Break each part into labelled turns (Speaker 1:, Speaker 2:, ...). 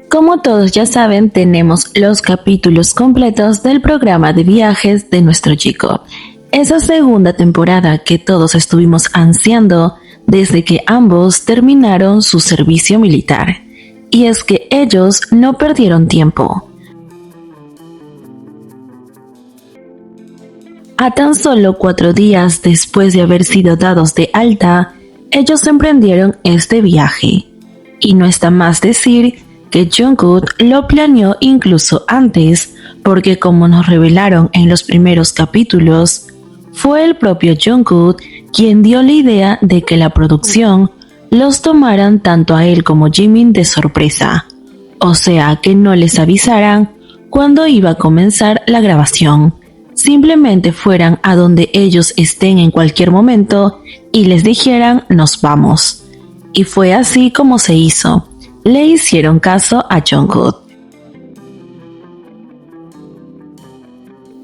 Speaker 1: Como todos ya saben, tenemos los capítulos completos del programa de viajes de nuestro chico. Esa segunda temporada que todos estuvimos ansiando desde que ambos terminaron su servicio militar. Y es que ellos no perdieron tiempo. A tan solo 4 días después de haber sido dados de alta, ellos emprendieron este viaje. Y no está más decir que Jungkook lo planeó incluso antes, porque como nos revelaron en los primeros capítulos, fue el propio Jungkook quien dio la idea de que la producción los tomaran tanto a él como Jimin de sorpresa, o sea que no les avisaran cuando iba a comenzar la grabación, simplemente fueran a donde ellos estén en cualquier momento y les dijeran nos vamos. Y fue así como se hizo. Le hicieron caso a Jungkook.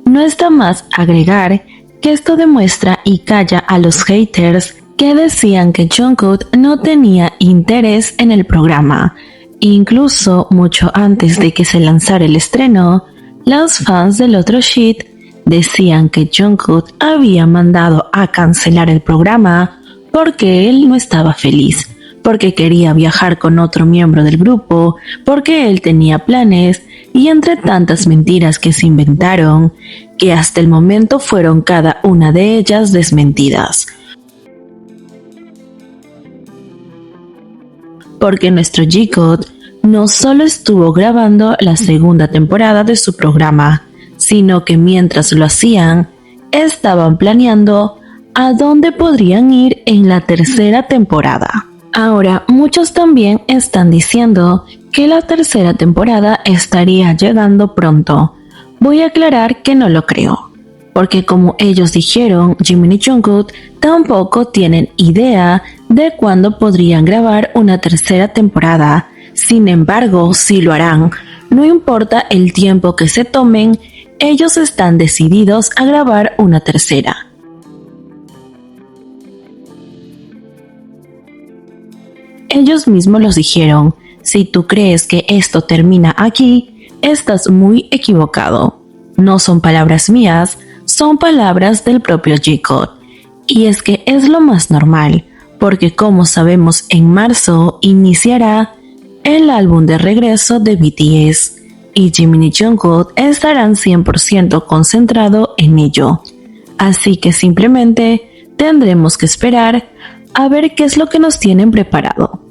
Speaker 1: No está más agregar que esto demuestra y calla a los haters que decían que Jungkook no tenía interés en el programa. Incluso mucho antes de que se lanzara el estreno, los fans del otro shit decían que Jungkook había mandado a cancelar el programa porque él no estaba feliz, porque quería viajar con otro miembro del grupo, porque él tenía planes y entre tantas mentiras que se inventaron, que hasta el momento fueron cada una de ellas desmentidas. Porque nuestro Jungkook no solo estuvo grabando la segunda temporada de su programa, sino que mientras lo hacían, estaban planeando a dónde podrían ir en la tercera temporada. Ahora, muchos también están diciendo que la tercera temporada estaría llegando pronto. Voy a aclarar que no lo creo, porque como ellos dijeron, Jimin y Jungkook tampoco tienen idea de cuándo podrían grabar una tercera temporada. Sin embargo, sí lo harán. No importa el tiempo que se tomen, ellos están decididos a grabar una tercera. Ellos mismos los dijeron, si tú crees que esto termina aquí, estás muy equivocado. No son palabras mías, son palabras del propio Jungkook. Y es que es lo más normal, porque como sabemos en marzo iniciará el álbum de regreso de BTS, y Jimin y Jungkook estarán 100% concentrados en ello. Así que simplemente tendremos que esperar a ver qué es lo que nos tienen preparado.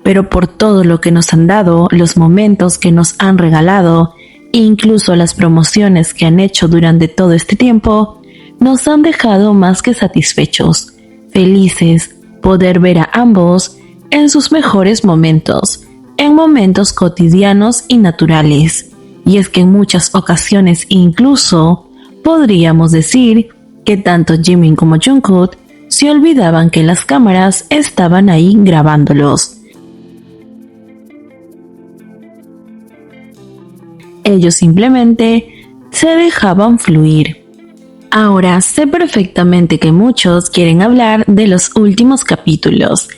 Speaker 1: Pero por todo lo que nos han dado, los momentos que nos han regalado, incluso las promociones que han hecho durante todo este tiempo, nos han dejado más que satisfechos, felices, poder ver a ambos en sus mejores momentos, en momentos cotidianos y naturales. Y es que en muchas ocasiones incluso podríamos decir que tanto Jimin como Jungkook se olvidaban que las cámaras estaban ahí grabándolos. Ellos simplemente se dejaban fluir. Ahora sé perfectamente que muchos quieren hablar de los últimos capítulos,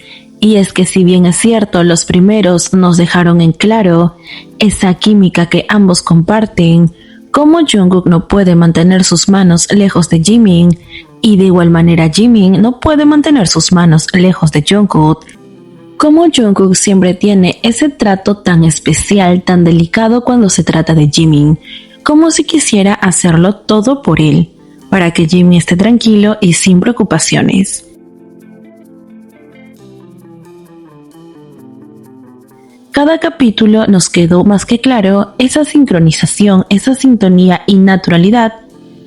Speaker 1: y es que si bien es cierto los primeros nos dejaron en claro esa química que ambos comparten, como Jungkook no puede mantener sus manos lejos de Jimin, y de igual manera Jimin no puede mantener sus manos lejos de Jungkook, como Jungkook siempre tiene ese trato tan especial, tan delicado cuando se trata de Jimin, como si quisiera hacerlo todo por él, para que Jimin esté tranquilo y sin preocupaciones. Cada capítulo nos quedó más que claro esa sincronización, esa sintonía y naturalidad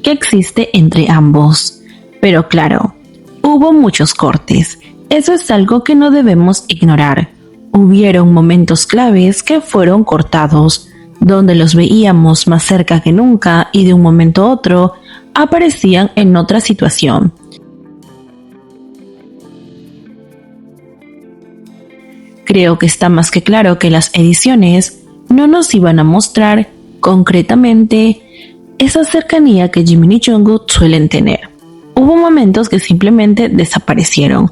Speaker 1: que existe entre ambos. Pero claro, hubo muchos cortes. Eso es algo que no debemos ignorar. Hubieron momentos claves que fueron cortados, donde los veíamos más cerca que nunca y de un momento a otro aparecían en otra situación. Creo que está más que claro que las ediciones no nos iban a mostrar concretamente esa cercanía que Jimin y Jungkook suelen tener. Hubo momentos que simplemente desaparecieron,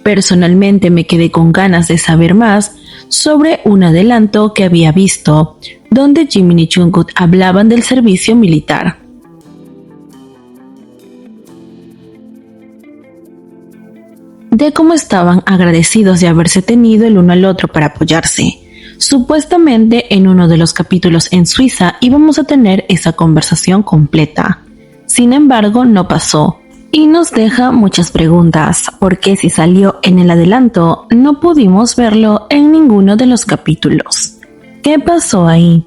Speaker 1: Personalmente me quedé con ganas de saber más sobre un adelanto que había visto, donde Jimin y Jungkook hablaban del servicio militar. De cómo estaban agradecidos de haberse tenido el uno al otro para apoyarse. Supuestamente en uno de los capítulos en Suiza íbamos a tener esa conversación completa. Sin embargo, no pasó. Y nos deja muchas preguntas, porque si salió en el adelanto, no pudimos verlo en ninguno de los capítulos. ¿Qué pasó ahí?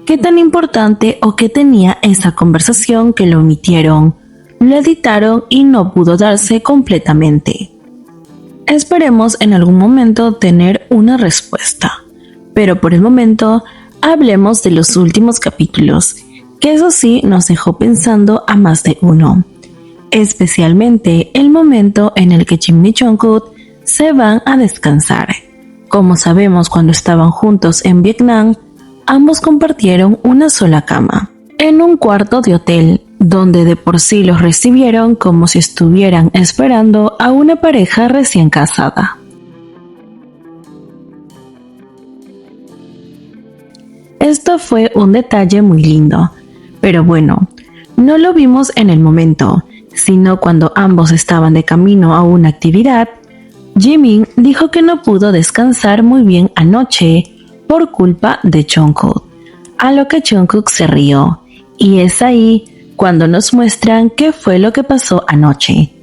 Speaker 1: ¿Qué tan importante o qué tenía esa conversación que lo omitieron? Lo editaron y no pudo darse completamente. Esperemos en algún momento tener una respuesta, pero por el momento hablemos de los últimos capítulos, que eso sí nos dejó pensando a más de uno, especialmente el momento en el que Jimin y Jungkook se van a descansar. Como sabemos, cuando estaban juntos en Vietnam, ambos compartieron una sola cama, en un cuarto de hotel, donde de por sí los recibieron como si estuvieran esperando a una pareja recién casada. Esto fue un detalle muy lindo, pero bueno, no lo vimos en el momento, sino cuando ambos estaban de camino a una actividad. Jimin dijo que no pudo descansar muy bien anoche por culpa de Jungkook, a lo que Jungkook se rió, y es ahí cuando nos muestran qué fue lo que pasó anoche.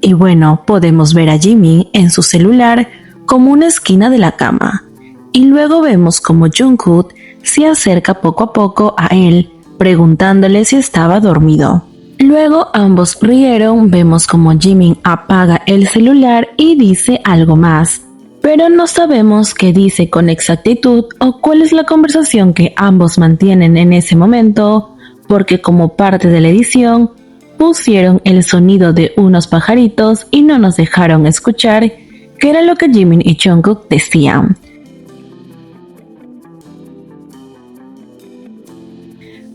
Speaker 1: Y bueno, podemos ver a Jimin en su celular como una esquina de la cama, y luego vemos como Jungkook se acerca poco a poco a él, preguntándole si estaba dormido. Luego ambos rieron, vemos como Jimin apaga el celular y dice algo más, pero no sabemos qué dice con exactitud o cuál es la conversación que ambos mantienen en ese momento, porque como parte de la edición pusieron el sonido de unos pajaritos y no nos dejaron escuchar qué era lo que Jimin y Jungkook decían.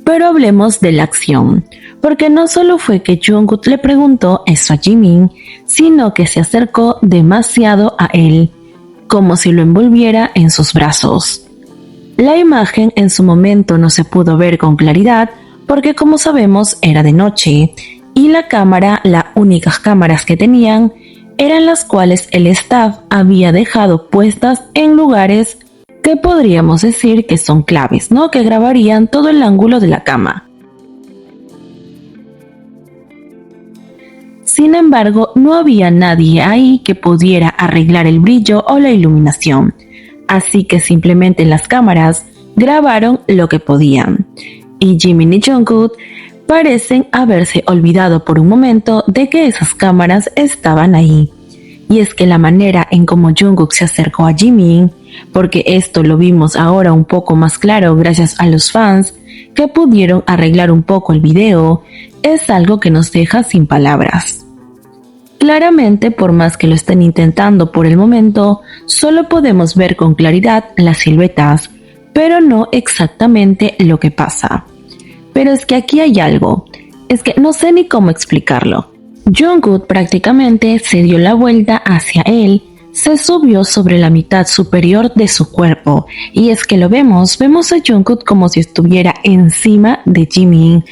Speaker 1: Pero hablemos de la acción, porque no solo fue que Jungkook le preguntó eso a Jimin, sino que se acercó demasiado a él, como si lo envolviera en sus brazos. La imagen en su momento no se pudo ver con claridad, porque como sabemos era de noche, y la cámara, las únicas cámaras que tenían, eran las cuales el staff había dejado puestas en lugares que podríamos decir que son claves, ¿no? Que grabarían todo el ángulo de la cama. Sin embargo, no había nadie ahí que pudiera arreglar el brillo o la iluminación, así que simplemente las cámaras grabaron lo que podían. Y Jimin y Jungkook parecen haberse olvidado por un momento de que esas cámaras estaban ahí. Y es que la manera en cómo Jungkook se acercó a Jimin, porque esto lo vimos ahora un poco más claro gracias a los fans que pudieron arreglar un poco el video, es algo que nos deja sin palabras. Claramente, por más que lo estén intentando por el momento, solo podemos ver con claridad las siluetas, pero no exactamente lo que pasa. Pero es que aquí hay algo, es que no sé ni cómo explicarlo. Jungkook prácticamente se dio la vuelta hacia él, se subió sobre la mitad superior de su cuerpo, y es que vemos a Jungkook como si estuviera encima de Jimin.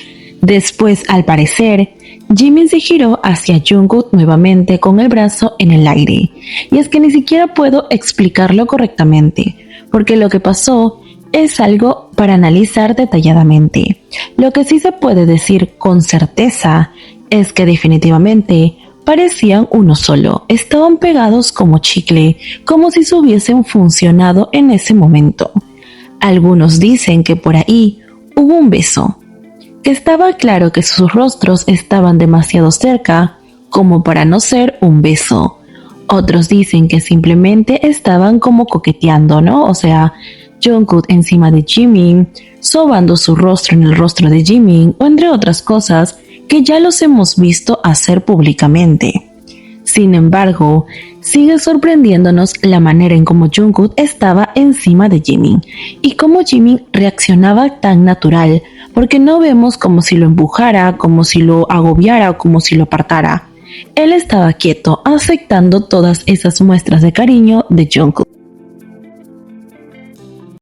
Speaker 1: Después, al parecer, Jimin se giró hacia Jungkook nuevamente con el brazo en el aire, y es que ni siquiera puedo explicarlo correctamente, porque lo que pasó es algo para analizar detalladamente. Lo que sí se puede decir con certeza es que definitivamente parecían uno solo, estaban pegados como chicle, como si se hubiesen funcionado en ese momento. Algunos dicen que por ahí hubo un beso, que estaba claro que sus rostros estaban demasiado cerca como para no ser un beso. Otros dicen que simplemente estaban como coqueteando, ¿no? O sea, Jungkook encima de Jimin, sobando su rostro en el rostro de Jimin, o entre otras cosas que ya los hemos visto hacer públicamente. Sin embargo, sigue sorprendiéndonos la manera en cómo Jungkook estaba encima de Jimin y cómo Jimin reaccionaba tan natural, porque no vemos como si lo empujara, como si lo agobiara o como si lo apartara. Él estaba quieto, aceptando todas esas muestras de cariño de Jungkook.